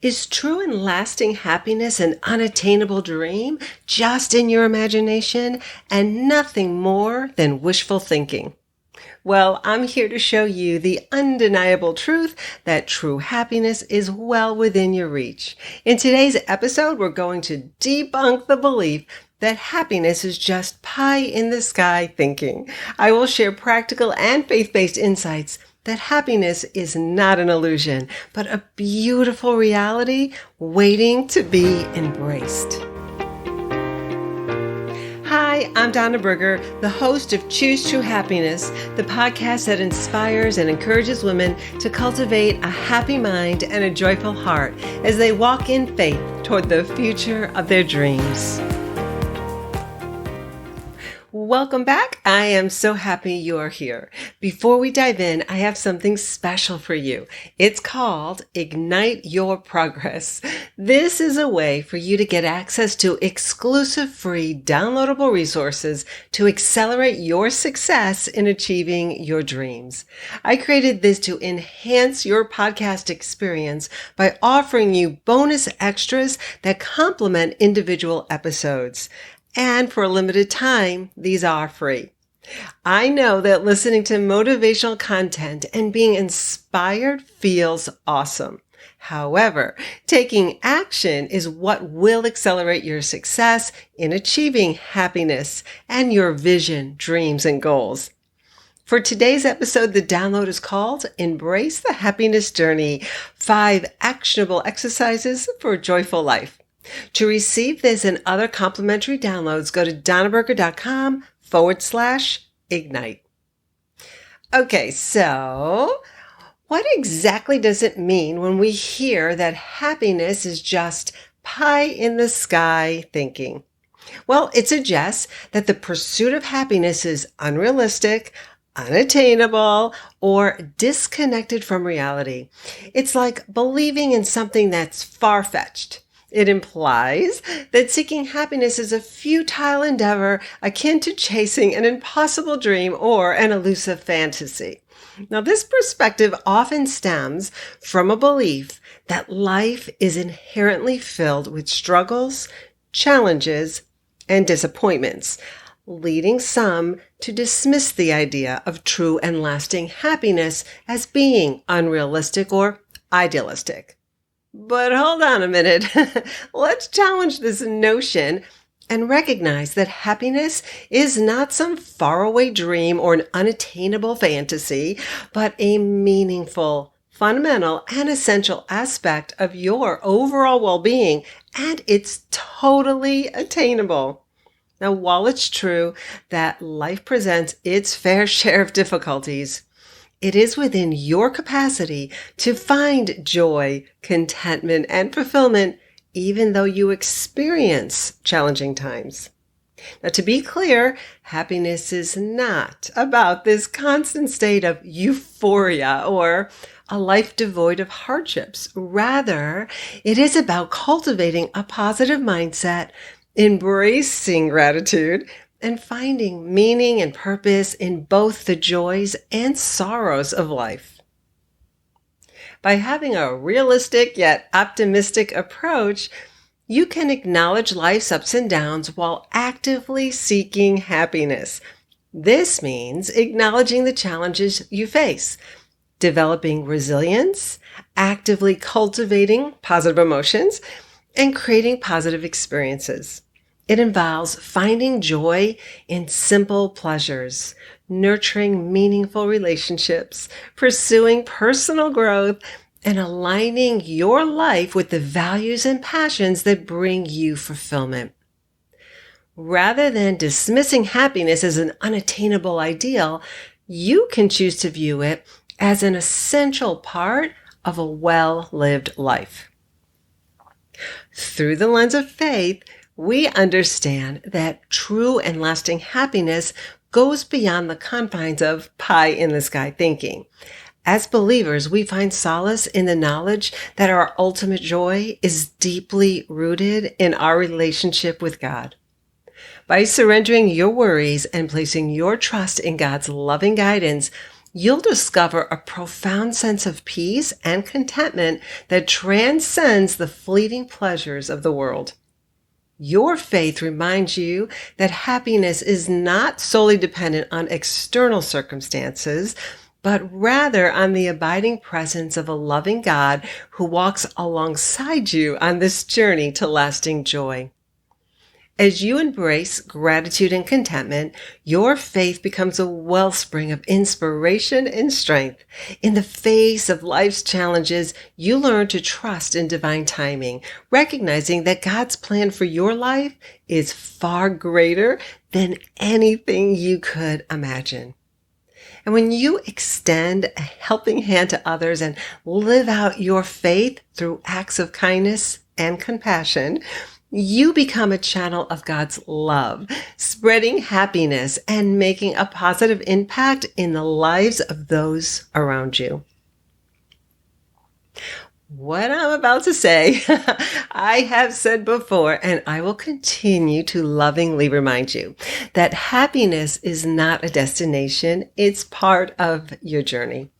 Is true and lasting happiness an unattainable dream just in your imagination and nothing more than wishful thinking? Well, I'm here to show you the undeniable truth that true happiness is well within your reach. In today's episode, we're going to debunk the belief that happiness is just pie in the sky thinking. I will share practical and faith-based insights that happiness is not an illusion, but a beautiful reality waiting to be embraced. Hi, I'm Donna Berger, the host of Choose True Happiness, the podcast that inspires and encourages women to cultivate a happy mind and a joyful heart as they walk in faith toward the future of their dreams. Welcome back. I am so happy you're here. Before we dive in, I have something special for you. It's called Ignite Your Progress. This is a way for you to get access to exclusive free downloadable resources to accelerate your success in achieving your dreams. I created this to enhance your podcast experience by offering you bonus extras that complement individual episodes. And for a limited time, these are free. I know that listening to motivational content and being inspired feels awesome. However, taking action is what will accelerate your success in achieving happiness and your vision, dreams, and goals. For today's episode, the download is called Embrace the Happiness Journey, 5 Actionable Exercises for a Joyful Life. To receive this and other complimentary downloads, go to donnaberger.com/ignite. Okay, so what exactly does it mean when we hear that happiness is just pie in the sky thinking? Well, it suggests that the pursuit of happiness is unrealistic, unattainable, or disconnected from reality. It's like believing in something that's far-fetched. It implies that seeking happiness is a futile endeavor akin to chasing an impossible dream or an elusive fantasy. Now, this perspective often stems from a belief that life is inherently filled with struggles, challenges, and disappointments, leading some to dismiss the idea of true and lasting happiness as being unrealistic or idealistic. But hold on a minute. Let's challenge this notion and recognize that happiness is not some faraway dream or an unattainable fantasy, but a meaningful, fundamental, and essential aspect of your overall well-being, and it's totally attainable. Now, while it's true that life presents its fair share of difficulties, it is within your capacity to find joy, contentment, and fulfillment, even though you experience challenging times. Now, to be clear, happiness is not about this constant state of euphoria or a life devoid of hardships. Rather, it is about cultivating a positive mindset, embracing gratitude, and finding meaning and purpose in both the joys and sorrows of life. By having a realistic yet optimistic approach, you can acknowledge life's ups and downs while actively seeking happiness. This means acknowledging the challenges you face, developing resilience, actively cultivating positive emotions, and creating positive experiences. It involves finding joy in simple pleasures, nurturing meaningful relationships, pursuing personal growth, and aligning your life with the values and passions that bring you fulfillment. Rather than dismissing happiness as an unattainable ideal, you can choose to view it as an essential part of a well-lived life. Through the lens of faith, we understand that true and lasting happiness goes beyond the confines of pie-in-the-sky thinking. As believers, we find solace in the knowledge that our ultimate joy is deeply rooted in our relationship with God. By surrendering your worries and placing your trust in God's loving guidance, you'll discover a profound sense of peace and contentment that transcends the fleeting pleasures of the world. Your faith reminds you that happiness is not solely dependent on external circumstances, but rather on the abiding presence of a loving God who walks alongside you on this journey to lasting joy. As you embrace gratitude and contentment, your faith becomes a wellspring of inspiration and strength. In the face of life's challenges, you learn to trust in divine timing, recognizing that God's plan for your life is far greater than anything you could imagine. And when you extend a helping hand to others and live out your faith through acts of kindness and compassion, you become a channel of God's love, spreading happiness and making a positive impact in the lives of those around you. What I'm about to say, I have said before, and I will continue to lovingly remind you that happiness is not a destination. It's part of your journey.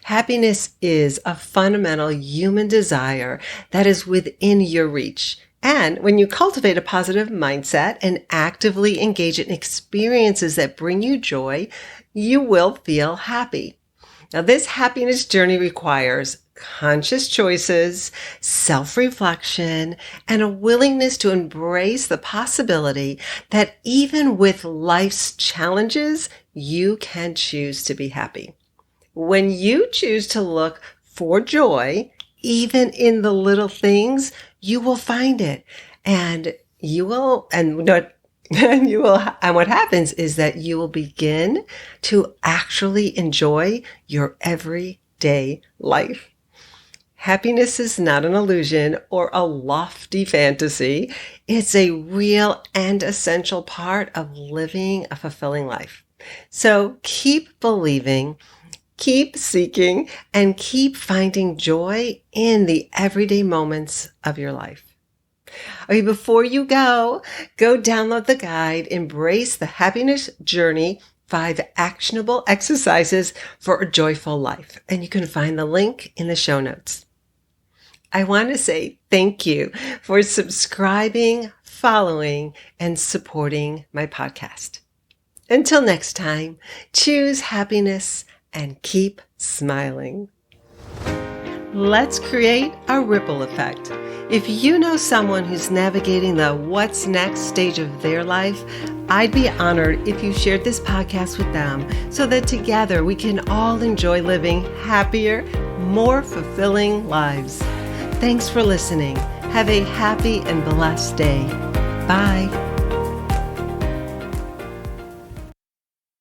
Happiness is a fundamental human desire that is within your reach. And when you cultivate a positive mindset and actively engage in experiences that bring you joy, you will feel happy. Now, this happiness journey requires conscious choices, self-reflection, and a willingness to embrace the possibility that even with life's challenges, you can choose to be happy. When you choose to look for joy, even in the little things, you will find it. And what happens is that you will begin to actually enjoy your everyday life. Happiness is not an illusion or a lofty fantasy. It's a real and essential part of living a fulfilling life. So keep believing, keep seeking, and keep finding joy in the everyday moments of your life. Okay, before you go download the guide, Embrace the Happiness Journey, 5 actionable exercises for a joyful life. And you can find the link in the show notes. I want to say thank you for subscribing, following, and supporting my podcast. Until next time, choose happiness and keep smiling. Let's create a ripple effect. If you know someone who's navigating the what's next stage of their life, I'd be honored if you shared this podcast with them so that together we can all enjoy living happier, more fulfilling lives. Thanks for listening. Have a happy and blessed day. Bye.